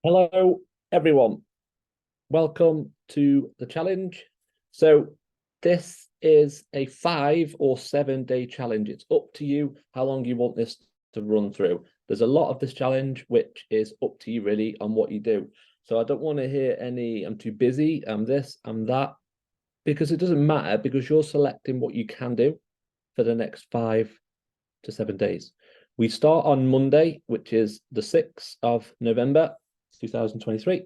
Hello, everyone. Welcome to the challenge. So, this is a 5 or 7 day challenge. It's up to you how long you want this to run through. There's a lot of this challenge, which is up to you really on what you do. So, I don't want to hear any, I'm too busy, I'm this, I'm that, because it doesn't matter because you're selecting what you can do for the next 5 to 7 days. We start on Monday, which is the 6th of November, 2023.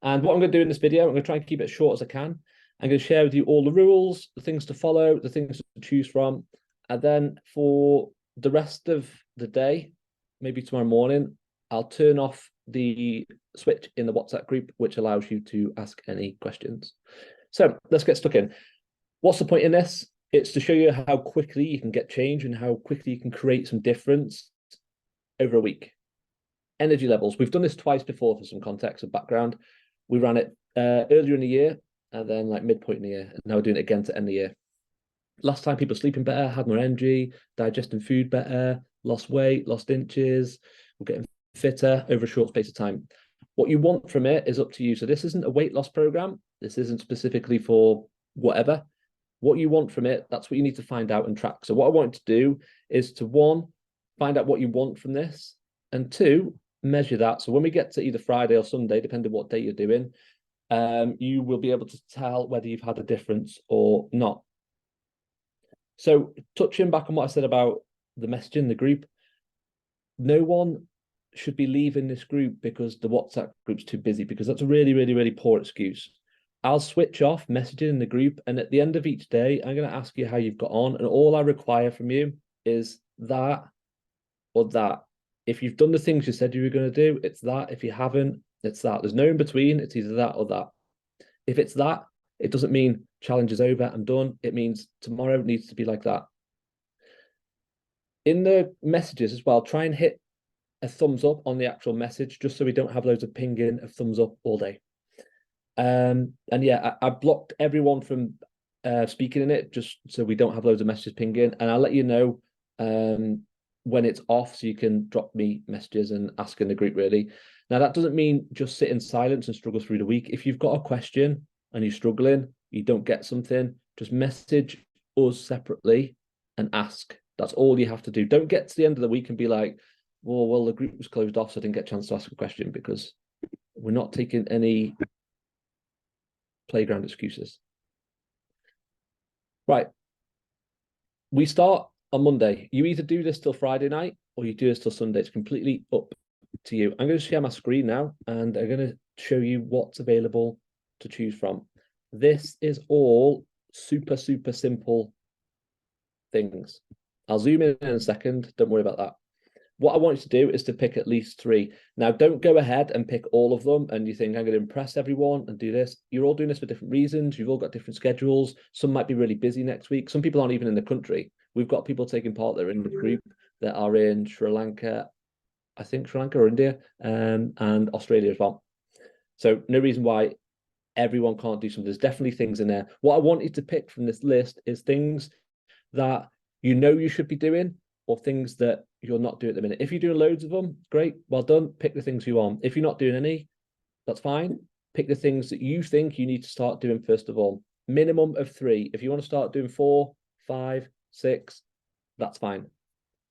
And what I'm going to do in this video, I'm going to try and keep it as short as I can. I'm going to share with you all the rules, the things to follow, the things to choose from. And then for the rest of the day, maybe tomorrow morning, I'll turn off the switch in the WhatsApp group, which allows you to ask any questions. So let's get stuck in. What's the point in this? It's to show you how quickly you can get change and how quickly you can create some difference over a week. Energy levels. We've done this twice before for some context and background. We ran it earlier in the year and then like midpoint in the year. And now we're doing it again to end the year. Last time people sleeping better, had more energy, digesting food better, lost weight, lost inches, we're getting fitter over a short space of time. What you want from it is up to you. So this isn't a weight loss program. This isn't specifically for whatever. What you want from it, that's what you need to find out and track. So what I want to do is to, one, find out what you want from this, and two, measure that. So when we get to either Friday or Sunday, depending on what day you're doing, you will be able to tell whether you've had a difference or not. So touching back on what I said about the messaging in the group, no one should be leaving this group because the WhatsApp group's too busy, because that's a really, really, really poor excuse. I'll switch off messaging in the group, and at the end of each day, I'm going to ask you how you've got on, and all I require from you is that or that. If you've done the things you said you were going to do, it's that. If you haven't, it's that. There's no in between. It's either that or that. If it's that, it doesn't mean challenge is over, I'm done. It means tomorrow it needs to be like that. In the messages as well, try and hit a thumbs up on the actual message, just so we don't have loads of pinging of thumbs up all day. And yeah, I blocked everyone from speaking in it, just so we don't have loads of messages pinging. And I'll let you know when it's off, so you can drop me messages and ask in the group, really. Now, that doesn't mean just sit in silence and struggle through the week. If you've got a question and you're struggling, you don't get something, just message us separately and ask. That's all you have to do. Don't get to the end of the week and be like, well, the group was closed off, so I didn't get a chance to ask a question, because we're not taking any playground excuses. Right. We start on Monday. You either do this till Friday night or you do this till Sunday. It's completely up to you. I'm going to share my screen now, and I'm going to show you what's available to choose from. This is all super, super simple things. I'll zoom in a second. Don't worry about that. What I want you to do is to pick at least 3. Now, don't go ahead and pick all of them and you think, I'm going to impress everyone and do this. You're all doing this for different reasons. You've all got different schedules. Some might be really busy next week. Some people aren't even in the country. We've got people taking part that are in the group that are in Sri Lanka, I think Sri Lanka or India, and Australia as well. So no reason why everyone can't do something. There's definitely things in there. What I wanted to pick from this list is things that you know you should be doing, or things that you're not doing at the minute. If you're doing loads of them, great, well done. Pick the things you want. If you're not doing any, that's fine. Pick the things that you think you need to start doing first of all. Minimum of 3. If you want to start doing 4, 5, 6, that's fine.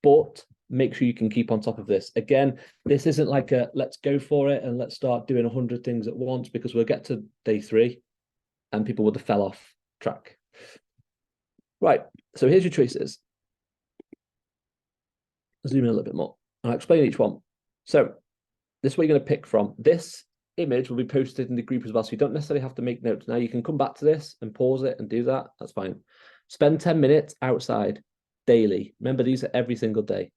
But make sure you can keep on top of this. Again, this isn't like a let's go for it and let's start doing 100 things at once, because we'll get to day 3 and people would have fell off track. Right, so here's your choices. Zoom in a little bit more. I'll explain each one. So this is what you're going to pick from. This image will be posted in the group as well, so you don't necessarily have to make notes. Now, you can come back to this and pause it and do that. That's fine. Spend 10 minutes outside daily. Remember, these are every single day.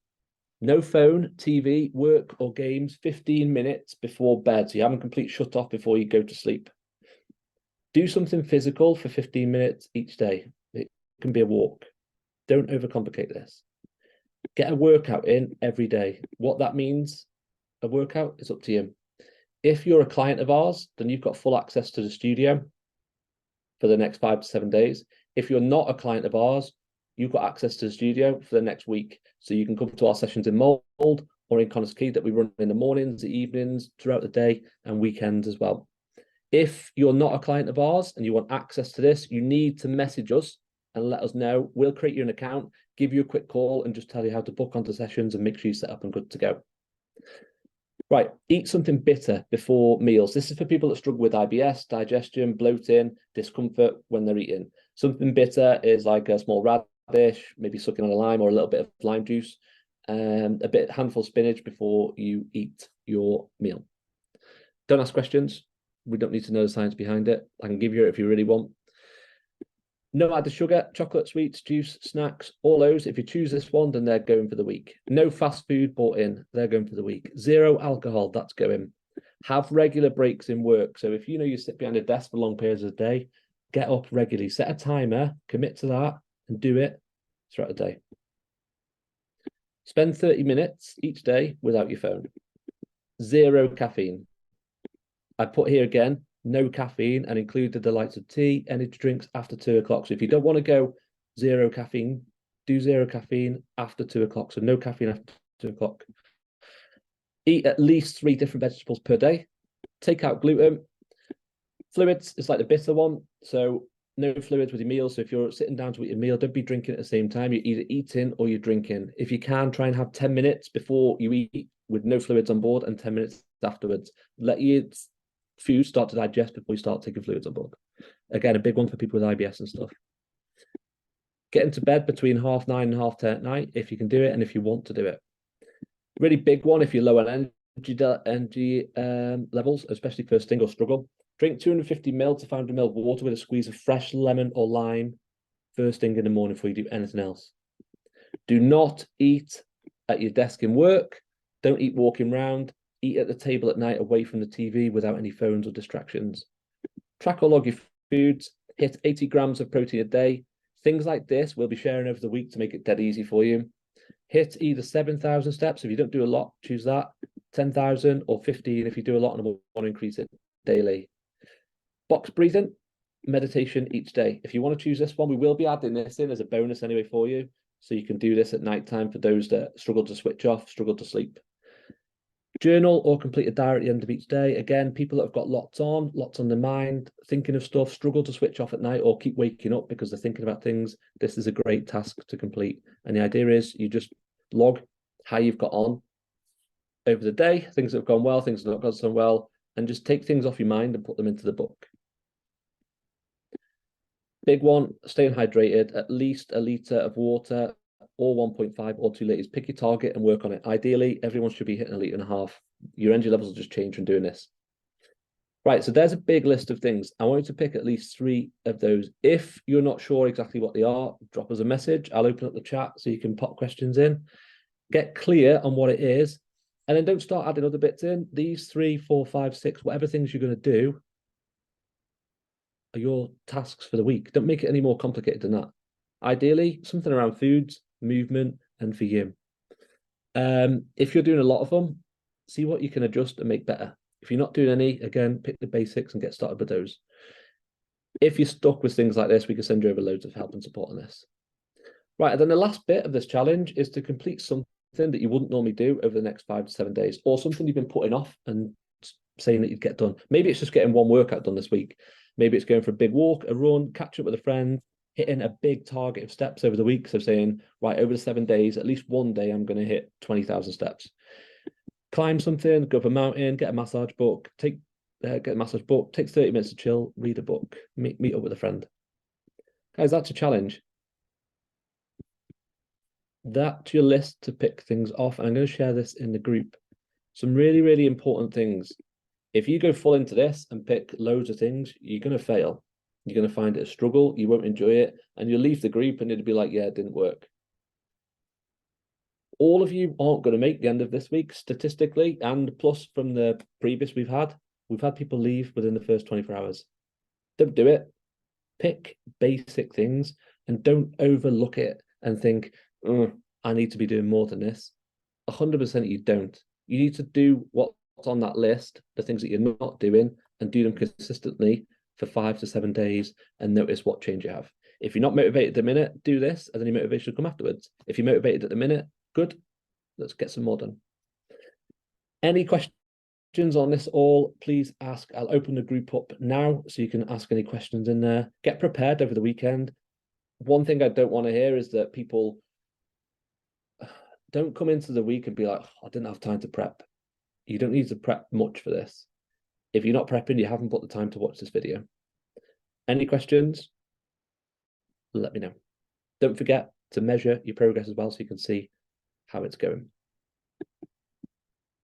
No phone, TV, work, or games 15 minutes before bed, so you haven't complete shut off before you go to sleep. Do something physical for 15 minutes each day. It can be a walk. Don't overcomplicate this. Get a workout in every day. What that means, a workout, is up to you. If you're a client of ours, then you've got full access to the studio for the next 5 to 7 days. If you're not a client of ours, you've got access to the studio for the next week. So you can come to our sessions in Mold, or in Connors Key that we run in the mornings, the evenings, throughout the day, and weekends as well. If you're not a client of ours and you want access to this, you need to message us and let us know. We'll create you an account, give you a quick call, and just tell you how to book onto sessions and make sure you're set up and good to go. Right, eat something bitter before meals. This is for people that struggle with IBS, digestion, bloating, discomfort when they're eating. Something bitter is like a small radish, maybe sucking on a lime or a little bit of lime juice, and a handful of spinach before you eat your meal. Don't ask questions. We don't need to know the science behind it. I can give you it if you really want. No added sugar, chocolate, sweets, juice, snacks, all those. If you choose this one, then they're going for the week. No fast food bought in, they're going for the week. Zero alcohol, that's going. Have regular breaks in work. So if you know you sit behind a desk for long periods of the day, get up regularly, set a timer, commit to that, and do it throughout the day. Spend 30 minutes each day without your phone. Zero caffeine. I put here again, no caffeine, and included the likes of tea, energy drinks after 2 o'clock. So if you don't want to go zero caffeine, do zero caffeine after 2 o'clock. So no caffeine after 2 o'clock. Eat at least 3 different vegetables per day. Take out gluten. Fluids is like the bitter one. So no fluids with your meal. So if you're sitting down to eat a meal, don't be drinking at the same time. You're either eating or you're drinking. If you can, try and have 10 minutes before you eat with no fluids on board and 10 minutes afterwards. Let your food start to digest before you start taking fluids on board. Again, a big one for people with IBS and stuff. Get into bed between 9:30 and 10:30 at night if you can do it and if you want to do it. Really big one if you're low on energy levels, especially first thing or struggle. Drink 250 ml to 500 ml water with a squeeze of fresh lemon or lime first thing in the morning before you do anything else. Do not eat at your desk in work. Don't eat walking around. Eat at the table at night away from the TV without any phones or distractions. Track or log your foods. Hit 80 grams of protein a day. Things like this we'll be sharing over the week to make it dead easy for you. Hit either 7,000 steps. If you don't do a lot, choose that. 10,000 or 15 if you do a lot and want to increase it daily. Box breathing, meditation each day. If you want to choose this one, we will be adding this in as a bonus anyway for you. So you can do this at nighttime for those that struggle to switch off, struggle to sleep. Journal or complete a diary at the end of each day. Again, people that have got lots on their mind, thinking of stuff, struggle to switch off at night or keep waking up because they're thinking about things. This is a great task to complete. And the idea is you just log how you've got on over the day, things that have gone well, things that have not gone so well, and just take things off your mind and put them into the book. Big one, staying hydrated, at least a litre of water or 1.5 or 2 litres. Pick your target and work on it. Ideally, everyone should be hitting 1.5 litres. Your energy levels will just change from doing this. Right, so there's a big list of things. I want you to pick at least 3 of those. If you're not sure exactly what they are, drop us a message. I'll open up the chat so you can pop questions in. Get clear on what it is, and then don't start adding other bits in. These 3, 4, 5, 6, whatever things you're going to do are your tasks for the week. Don't make it any more complicated than that. Ideally, something around foods, movement, and for you. If you're doing a lot of them, see what you can adjust and make better. If you're not doing any, again, pick the basics and get started with those. If you're stuck with things like this, we can send you over loads of help and support on this. Right, and then the last bit of this challenge is to complete something that you wouldn't normally do over the next 5 to 7 days, or something you've been putting off and saying that you'd get done. Maybe it's just getting one workout done this week. Maybe it's going for a big walk, a run, catch up with a friend, hitting a big target of steps over the week. So saying, right, over the 7 days, at least one day, I'm going to hit 20,000 steps. Climb something, go up a mountain, get a massage book, get a massage book, take 30 minutes to chill, read a book, meet up with a friend. Guys, that's a challenge. That's your list to pick things off. And I'm going to share this in the group. Some really, really important things. If you go full into this and pick loads of things, you're going to fail. You're going to find it a struggle. You won't enjoy it. And you'll leave the group and it'll be like, yeah, it didn't work. All of you aren't going to make the end of this week statistically. And plus from the previous we've had people leave within the first 24 hours. Don't do it. Pick basic things and don't overlook it and think, I need to be doing more than this. 100% you don't. You need to do what's on that list, the things that you're not doing, and do them consistently for 5 to 7 days and notice what change you have. If you're not motivated at the minute, do this, and then your motivation will come afterwards. If you're motivated at the minute, good. Let's get some more done. Any questions on this all, please ask. I'll open the group up now so you can ask any questions in there. Get prepared over the weekend. One thing I don't want to hear is that people don't come into the week and be like, I didn't have time to prep. You don't need to prep much for this. If you're not prepping, you haven't put the time to watch this video. Any questions? Let me know. Don't forget to measure your progress as well so you can see how it's going.